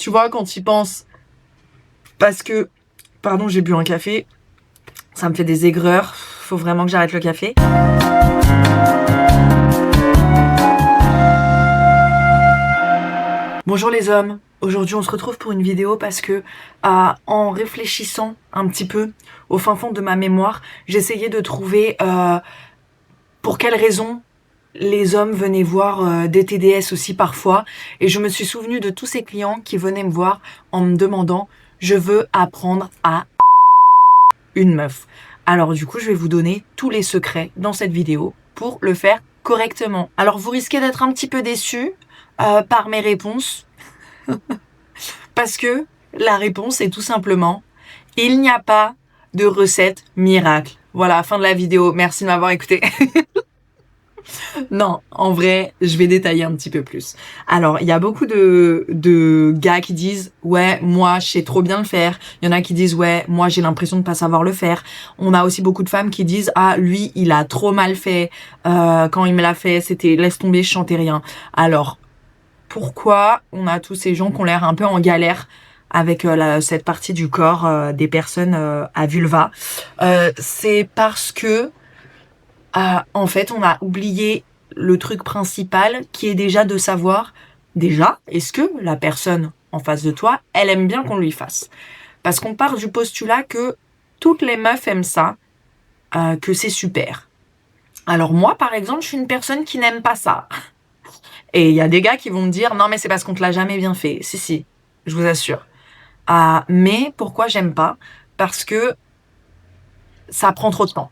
Tu vois, quand tu y penses, parce que, pardon, j'ai bu un café, ça me fait des aigreurs, faut vraiment que j'arrête le café. Bonjour les hommes, aujourd'hui on se retrouve pour une vidéo parce que en réfléchissant un petit peu au fin fond de ma mémoire, j'essayais de trouver pour quelles raisons les hommes venaient voir des TDS aussi parfois, et je me suis souvenu de tous ces clients qui venaient me voir en me demandant « je veux apprendre à une meuf ». Alors du coup je vais vous donner tous les secrets dans cette vidéo pour le faire correctement. Alors vous risquez d'être un petit peu déçus par mes réponses, parce que la réponse est tout simplement « il n'y a pas de recette miracle ». Voilà, fin de la vidéo, merci de m'avoir écouté. Non, en vrai, je vais détailler un petit peu plus. Alors, il y a beaucoup de gars qui disent « ouais, moi, je sais trop bien le faire ». Il y en a qui disent « ouais, moi, j'ai l'impression de pas savoir le faire ». On a aussi beaucoup de femmes qui disent « ah, lui, il a trop mal fait. Quand il me l'a fait, c'était laisse tomber, je chantais rien ». Alors, pourquoi on a tous ces gens qui ont l'air un peu en galère avec cette partie du corps des personnes à vulva? C'est parce que en fait, on a oublié le truc principal qui est déjà de savoir, déjà, est-ce que la personne en face de toi, elle aime bien qu'on lui fasse? Parce qu'on part du postulat que toutes les meufs aiment ça, que c'est super. Alors moi, par exemple, je suis une personne qui n'aime pas ça. Et il y a des gars qui vont me dire, non mais c'est parce qu'on te l'a jamais bien fait. Si, je vous assure. Mais pourquoi j'aime pas? Parce que ça prend trop de temps.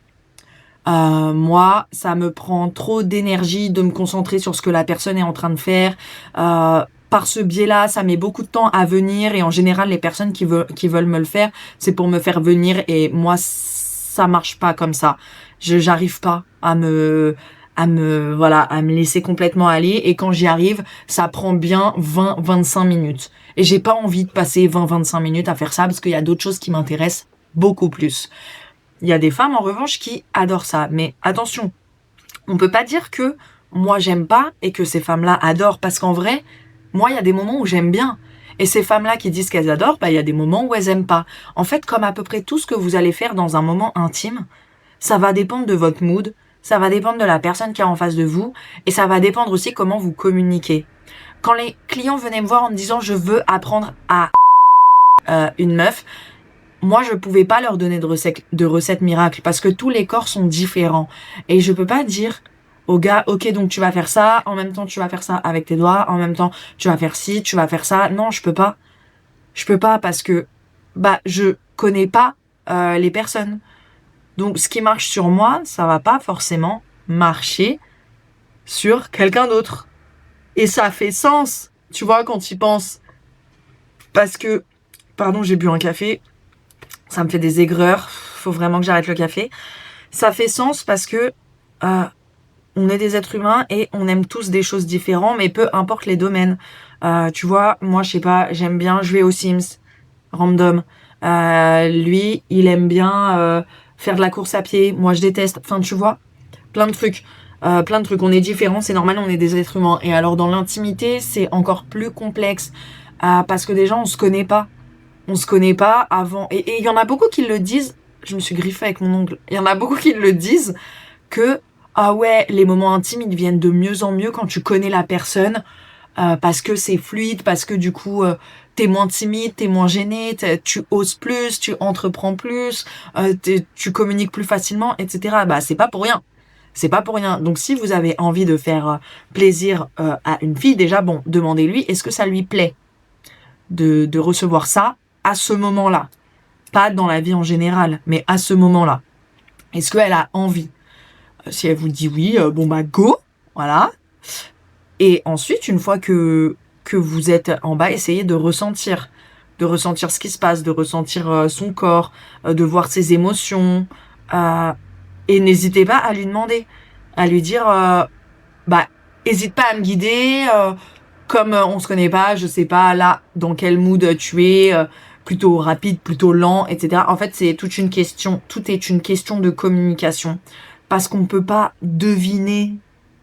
Moi, ça me prend trop d'énergie de me concentrer sur ce que la personne est en train de faire. Par ce biais-là, ça met beaucoup de temps à venir, et en général, les personnes qui veulent me le faire, c'est pour me faire venir, et moi, ça marche pas comme ça. J'arrive pas à me laisser complètement aller, et quand j'y arrive, ça prend bien 20-25 minutes. Et j'ai pas envie de passer 20-25 minutes à faire ça, parce qu'il y a d'autres choses qui m'intéressent beaucoup plus. Il y a des femmes, en revanche, qui adorent ça. Mais attention, on peut pas dire que moi, j'aime pas et que ces femmes-là adorent. Parce qu'en vrai, moi, il y a des moments où j'aime bien. Et ces femmes-là qui disent qu'elles adorent, il y a des moments où elles aiment pas. En fait, comme à peu près tout ce que vous allez faire dans un moment intime, ça va dépendre de votre mood, ça va dépendre de la personne qui est en face de vous, et ça va dépendre aussi comment vous communiquez. Quand les clients venaient me voir en me disant « je veux apprendre à une meuf », moi, je pouvais pas leur donner de recettes miracles parce que tous les corps sont différents. Et je peux pas dire au gars, ok, donc tu vas faire ça, en même temps tu vas faire ça avec tes doigts, en même temps tu vas faire ci, tu vas faire ça. Non, je peux pas. Je peux pas parce que, je connais pas les personnes. Donc, ce qui marche sur moi, ça va pas forcément marcher sur quelqu'un d'autre. Et ça fait sens, tu vois, quand tu y penses. Parce que, pardon, j'ai bu un café. Ça me fait des aigreurs, faut vraiment que j'arrête le café. Ça fait sens parce que on est des êtres humains et on aime tous des choses différentes, mais peu importe les domaines. Tu vois, moi je sais pas, j'aime bien jouer aux Sims, random. Lui, il aime bien faire de la course à pied. Moi je déteste. Enfin, tu vois, plein de trucs. On est différents, c'est normal, on est des êtres humains. Et alors dans l'intimité, c'est encore plus complexe parce que déjà on se connaît pas. On se connaît pas avant. Et il y en a beaucoup qui le disent, je me suis griffée avec mon ongle, il y en a beaucoup qui le disent, que, ah ouais, les moments intimes, ils deviennent de mieux en mieux quand tu connais la personne, parce que c'est fluide, parce que du coup, t'es moins timide, t'es moins gêné, tu oses plus, tu entreprends plus, tu communiques plus facilement, etc. C'est pas pour rien. C'est pas pour rien. Donc si vous avez envie de faire plaisir à une fille, déjà, bon, demandez-lui, est-ce que ça lui plaît de recevoir ça à ce moment-là, pas dans la vie en général, mais à ce moment-là. Est-ce qu'elle a envie? Si elle vous dit oui, go, voilà. Et ensuite, une fois que vous êtes en bas, essayez de ressentir ce qui se passe, de ressentir son corps, de voir ses émotions, et n'hésitez pas à lui demander, à lui dire, hésite pas à me guider, comme on se connaît pas, je sais pas là dans quel mood tu es, plutôt rapide, plutôt lent, etc. En fait, tout est une question de communication, parce qu'on peut pas deviner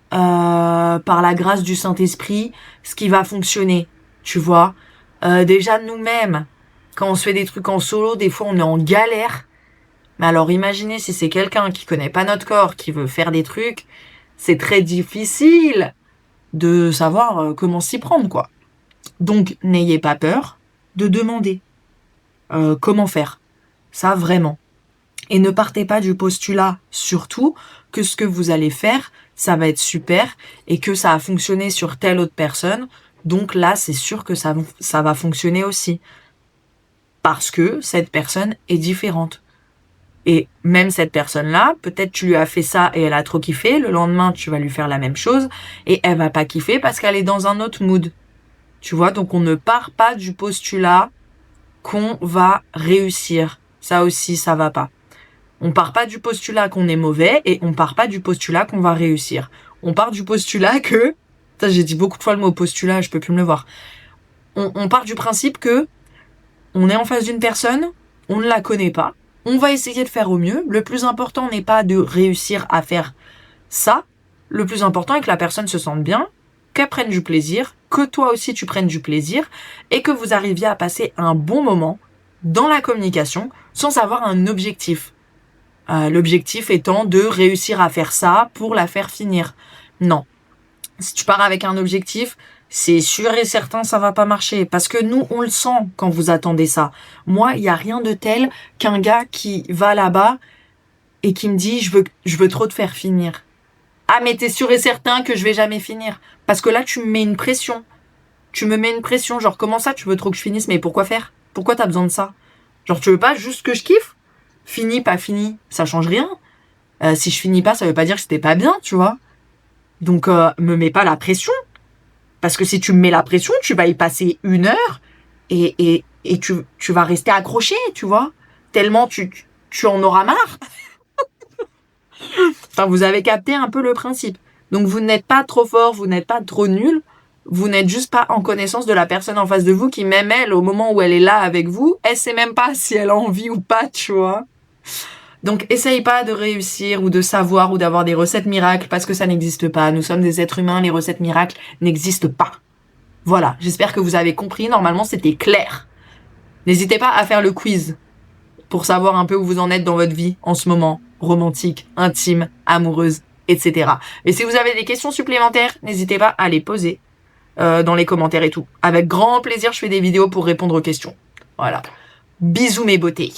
par la grâce du Saint-Esprit ce qui va fonctionner, tu vois. Déjà nous-mêmes, quand on se fait des trucs en solo, des fois on est en galère. Mais alors imaginez si c'est quelqu'un qui connaît pas notre corps, qui veut faire des trucs, c'est très difficile de savoir comment s'y prendre, quoi. Donc n'ayez pas peur de demander comment faire. Ça vraiment. Et ne partez pas du postulat, surtout, que ce que vous allez faire, ça va être super et que ça a fonctionné sur telle autre personne. Donc là, c'est sûr que ça va fonctionner aussi. Parce que cette personne est différente. Et même cette personne-là, peut-être tu lui as fait ça et elle a trop kiffé, le lendemain tu vas lui faire la même chose et elle va pas kiffer parce qu'elle est dans un autre mood. Tu vois, donc on ne part pas du postulat qu'on va réussir. Ça aussi, ça va pas. On part pas du postulat qu'on est mauvais et on part pas du postulat qu'on va réussir. On part du postulat que... Ça, j'ai dit beaucoup de fois le mot postulat, je peux plus me le voir. On part du principe que on est en face d'une personne, on ne la connaît pas, on va essayer de faire au mieux. Le plus important n'est pas de réussir à faire ça. Le plus important est que la personne se sente bien, qu'elle prenne du plaisir, que toi aussi tu prennes du plaisir et que vous arriviez à passer un bon moment dans la communication sans avoir un objectif. L'objectif étant de réussir à faire ça pour la faire finir. Non. Si tu pars avec un objectif, c'est sûr et certain ça va pas marcher parce que nous on le sent quand vous attendez ça. Moi, il y a rien de tel qu'un gars qui va là-bas et qui me dit je veux trop te faire finir. Ah mais t'es sûr et certain que je vais jamais finir parce que là tu me mets une pression. Tu me mets une pression genre comment ça tu veux trop que je finisse mais pourquoi faire? Pourquoi t'as besoin de ça? Genre tu veux pas juste que je kiffe? Fini pas fini, ça change rien. Si je finis pas, ça veut pas dire que c'était pas bien, tu vois. Donc me mets pas la pression. Parce que si tu me mets la pression, tu vas y passer 1 heure et tu vas rester accroché, tu vois. Tellement tu en auras marre. Enfin, vous avez capté un peu le principe. Donc, vous n'êtes pas trop fort, vous n'êtes pas trop nul. Vous n'êtes juste pas en connaissance de la personne en face de vous qui, même elle, au moment où elle est là avec vous, elle sait même pas si elle a envie ou pas, tu vois. Donc, essaye pas de réussir ou de savoir ou d'avoir des recettes miracles parce que ça n'existe pas. Nous sommes des êtres humains, les recettes miracles n'existent pas. Voilà, j'espère que vous avez compris. Normalement, c'était clair. N'hésitez pas à faire le quiz pour savoir un peu où vous en êtes dans votre vie en ce moment, romantique, intime, amoureuse, etc. Et si vous avez des questions supplémentaires, n'hésitez pas à les poser dans les commentaires et tout. Avec grand plaisir, je fais des vidéos pour répondre aux questions. Voilà. Bisous mes beautés.